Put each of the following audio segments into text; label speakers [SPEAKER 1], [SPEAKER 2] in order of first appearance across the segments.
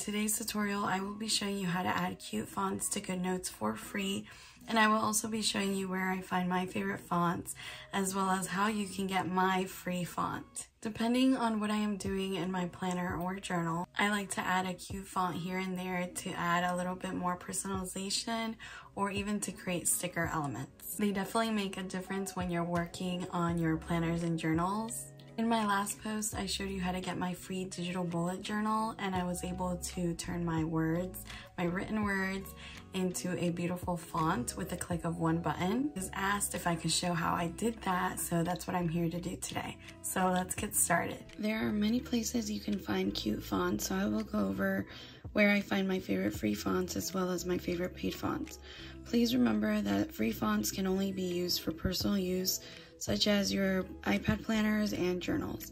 [SPEAKER 1] today's tutorial, I will be showing you how to add cute fonts to GoodNotes for free, and I will also be showing you where I find my favorite fonts, as well as how you can get my free font. Depending on what I am doing in my planner or journal, I like to add a cute font here and there to add a little bit more personalization or even to create sticker elements. They definitely make a difference when you're working on your planners and journals. In my last post, I showed you how to get my free digital bullet journal, and I was able to turn my words, my written words, into a beautiful font with a click of one button. I was asked if I could show how I did that, so that's what I'm here to do today. So let's get started. There are many places you can find cute fonts, so I will go over where I find my favorite free fonts as well as my favorite paid fonts. Please remember that free fonts can only be used for personal use, such as your iPad planners and journals.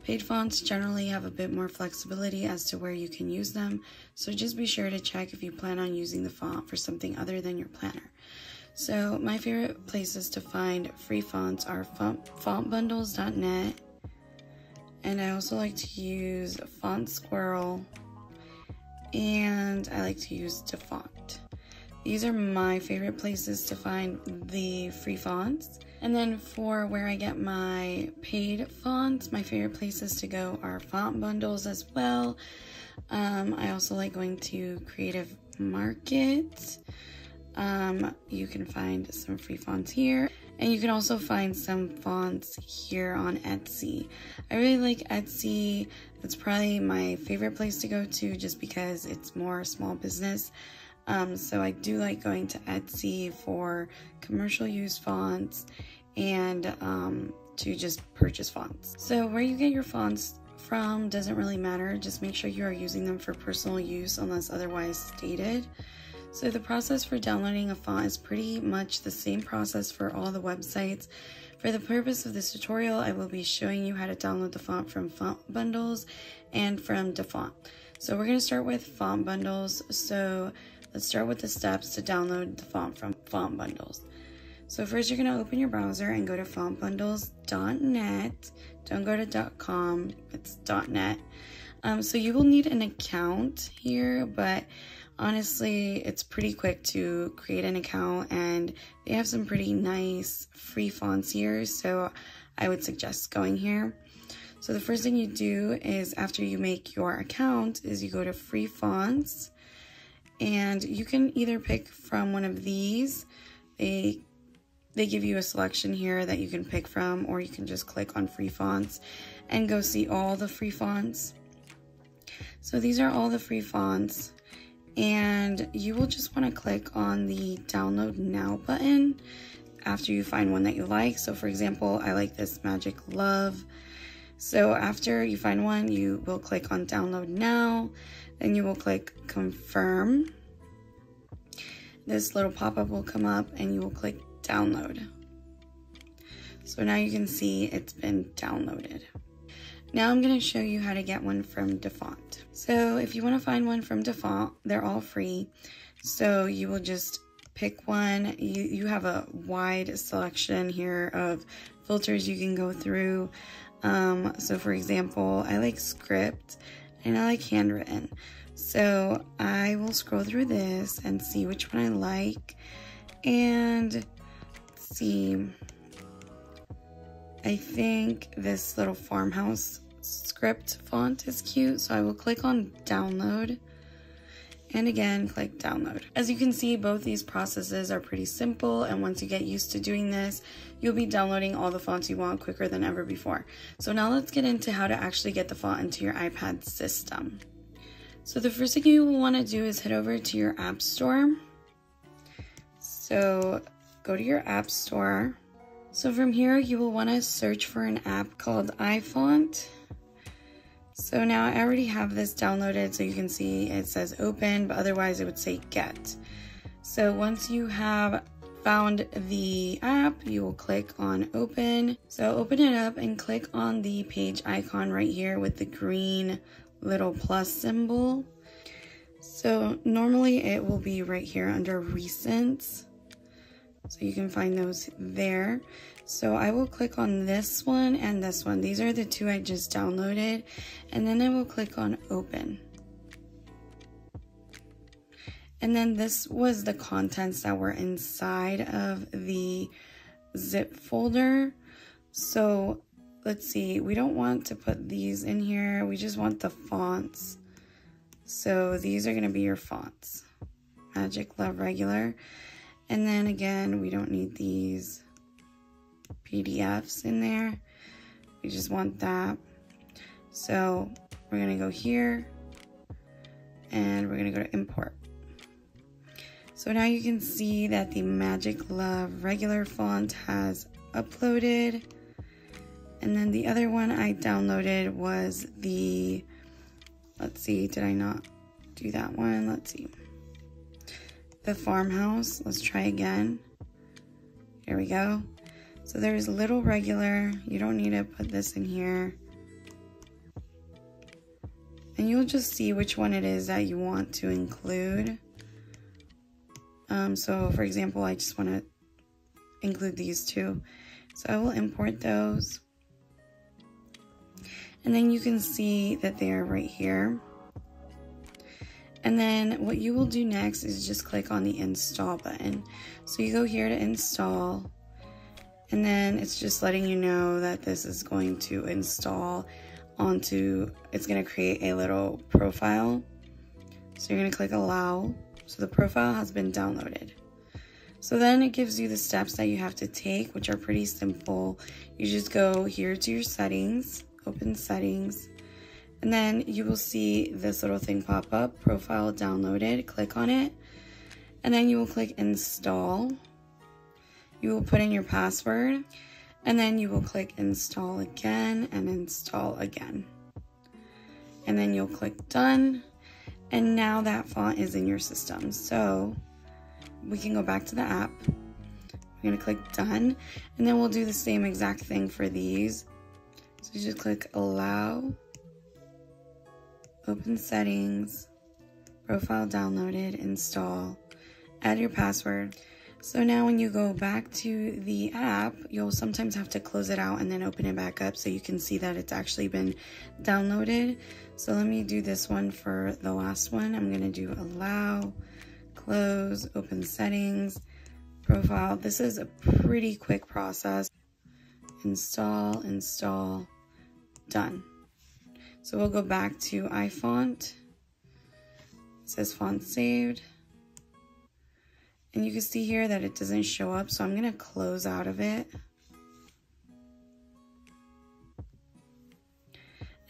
[SPEAKER 1] Paid fonts generally have a bit more flexibility as to where you can use them, so just be sure to check if you plan on using the font for something other than your planner. So my favorite places to find free fonts are fontbundles.net, and I also like to use Font Squirrel, and I like to use DaFont. These are my favorite places to find the free fonts. And then for where I get my paid fonts, my favorite places to go are Font Bundles as well. I also like going to Creative Market. You can find some free fonts here. And you can also find some fonts here on Etsy. I really like Etsy. It's probably my favorite place to go to just because it's more small business. So I do like going to Etsy for commercial use fonts and to just purchase fonts. So where you get your fonts from doesn't really matter. Just make sure you are using them for personal use unless otherwise stated. So the process for downloading a font is pretty much the same process for all the websites. For the purpose of this tutorial, I will be showing you how to download the font from Font Bundles and from DaFont. So we're going to start with Font Bundles. So let's start with the steps to download the font from Font Bundles. So first you're going to open your browser and go to fontbundles.net. Don't go to .com, it's .net. So you will need an account here, but honestly it's pretty quick to create an account, and they have some pretty nice free fonts here, so I would suggest going here. So the first thing you do is after you make your account is you go to free fonts. And you can either pick from one of these. They give you a selection here that you can pick from, or you can just click on free fonts and go see all the free fonts. So these are all the free fonts, and you will just want to click on the download now button after you find one that you like. So for example, I like this Magic Love. So after you find one, you will click on download now. Then you will click confirm. This little pop-up will come up and you will click download. So now you can see it's been downloaded. Now I'm going to show you how to get one from DaFont. So if you want to find one from DaFont, they're all free. So you will just pick one. You have a wide selection here of filters you can go through. So for example, I like script and I like handwritten. So I will scroll through this and see which one I like, and let's see, I think this little farmhouse script font is cute, so I will click on download and again click download. As you can see, both these processes are pretty simple, and once you get used to doing this, you'll be downloading all the fonts you want quicker than ever before. So now let's get into how to actually get the font into your iPad system. So the first thing you will want to do is head over to your app store. So go to your app store. So from here you will want to search for an app called iFont. So now I already have this downloaded, so you can see it says open, but otherwise it would say get. So once you have found the app, you will click on open. So open it up and click on the page icon right here with the green little plus symbol. So normally it will be right here under recents. So you can find those there. So I will click on this one and this one. These are the two I just downloaded. And then I will click on open. And then this was the contents that were inside of the zip folder. So let's see, we don't want to put these in here. We just want the fonts. So these are going to be your fonts. Magic Love Regular. And then again, we don't need these PDFs in there. We just want that. So we're going to go here and we're going to go to import. So now you can see that the Magic Love Regular font has uploaded. And then the other one I downloaded was the, let's see, did I not do that one? Let's see. The Farmhouse. Let's try again. Here we go. So there's Little Regular. You don't need to put this in here. And you'll just see which one it is that you want to include. So for example, I just want to include these two. So I will import those. And then you can see that they are right here. And then what you will do next is just click on the install button. So you go here to install, and then it's just letting you know that this is going to install onto, it's going to create a little profile. So you're going to click allow. So the profile has been downloaded. So then it gives you the steps that you have to take, which are pretty simple. You just go here to your settings, open settings, and then you will see this little thing pop up, profile downloaded. Click on it, and then you will click install. You will put in your password, and then you will click install again and install again. And then you'll click done, and now that font is in your system. So we can go back to the app. We're gonna click done, and then we'll do the same exact thing for these. So you just click allow, open settings, profile downloaded, install, add your password. So now when you go back to the app, you'll sometimes have to close it out and then open it back up so you can see that it's actually been downloaded. So let me do this one for the last one. I'm gonna do allow, close, open settings, profile. This is a pretty quick process. Install, install, done. So we'll go back to iFont. It says font saved. And you can see here that it doesn't show up, so I'm gonna close out of it.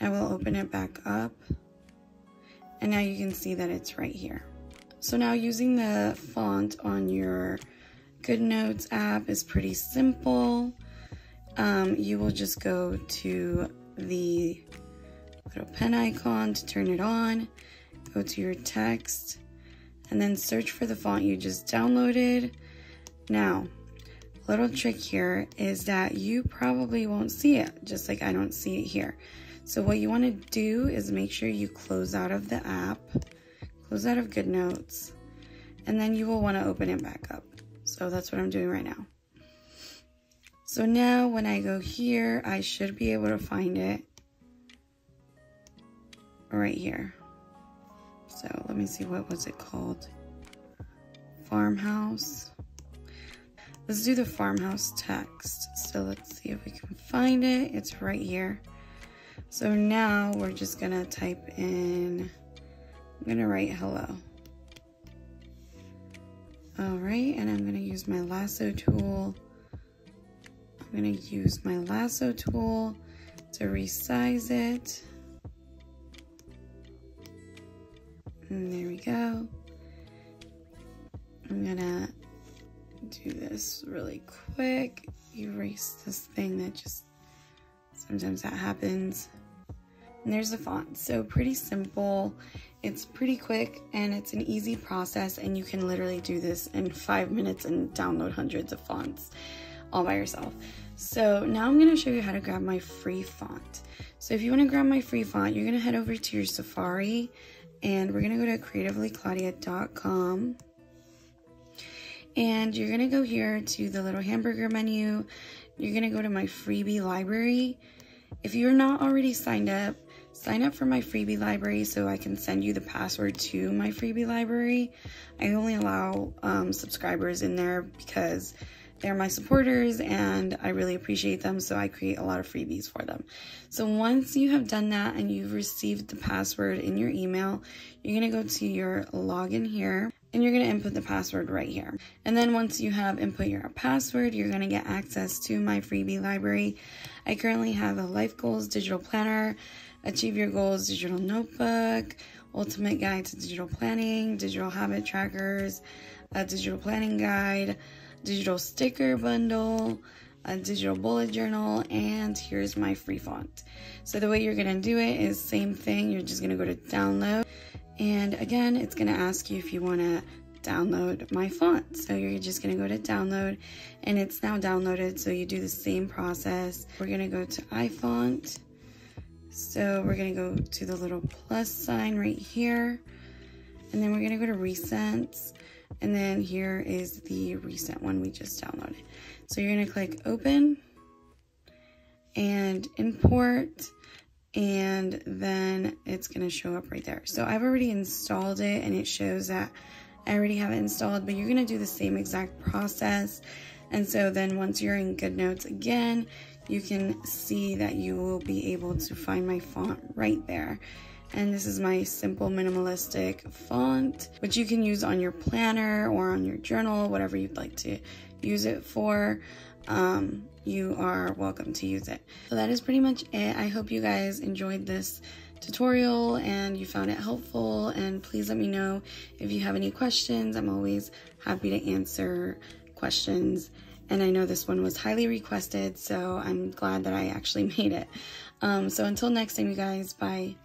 [SPEAKER 1] I will open it back up. And now you can see that it's right here. So now using the font on your GoodNotes app is pretty simple. You will just go to the little pen icon to turn it on, go to your text, and then search for the font you just downloaded. Now, a little trick here is that you probably won't see it, just like I don't see it here. So what you want to do is make sure you close out of the app, close out of GoodNotes, and then you will want to open it back up. So that's what I'm doing right now. So now when I go here, I should be able to find it right here. So let me see, what was it called? Farmhouse. Let's do the Farmhouse text. So let's see if we can find it. It's right here. So now we're just gonna type in, I'm gonna write hello. All right, and I'm gonna use my lasso tool. I'm gonna use my lasso tool to resize it. And there we go. I'm gonna do this really quick. Erase this thing that just, sometimes that happens. And there's the font. So pretty simple. It's pretty quick and it's an easy process, and you can literally do this in 5 minutes and download hundreds of fonts all by yourself. So now I'm gonna show you how to grab my free font. So if you wanna grab my free font, you're gonna head over to your Safari, and we're gonna go to creativelyclaudia.com. And you're gonna go here to the little hamburger menu. You're gonna go to my freebie library. If you're not already signed up, sign up for my freebie library so I can send you the password to my freebie library. I only allow subscribers in there because they're my supporters and I really appreciate them, so I create a lot of freebies for them. So once you have done that and you've received the password in your email, you're gonna go to your login here and you're gonna input the password right here. And then once you have input your password, you're gonna get access to my freebie library. I currently have a Life Goals Digital Planner, Achieve Your Goals Digital Notebook, Ultimate Guide to Digital Planning, Digital Habit Trackers, a Digital Planning Guide, Digital Sticker Bundle, a Digital Bullet Journal, and here's my free font. So the way you're gonna do it is same thing. You're just gonna go to download, and again, it's gonna ask you if you wanna download my font. So you're just gonna go to download, and it's now downloaded, so you do the same process. We're gonna go to iFont. So we're gonna go to the little plus sign right here, and then we're gonna go to recents. And then here is the recent one we just downloaded. So you're gonna click open and import, and then it's gonna show up right there. So I've already installed it and it shows that I already have it installed, but you're gonna do the same exact process. And so then once you're in GoodNotes again, you can see that you will be able to find my font right there. And this is my simple minimalistic font, which you can use on your planner or on your journal, whatever you'd like to use it for. You are welcome to use it. So that is pretty much it. I hope you guys enjoyed this tutorial and you found it helpful, and please let me know if you have any questions. I'm always happy to answer questions, and I know this one was highly requested, so I'm glad that I actually made it. So until next time, you guys, bye.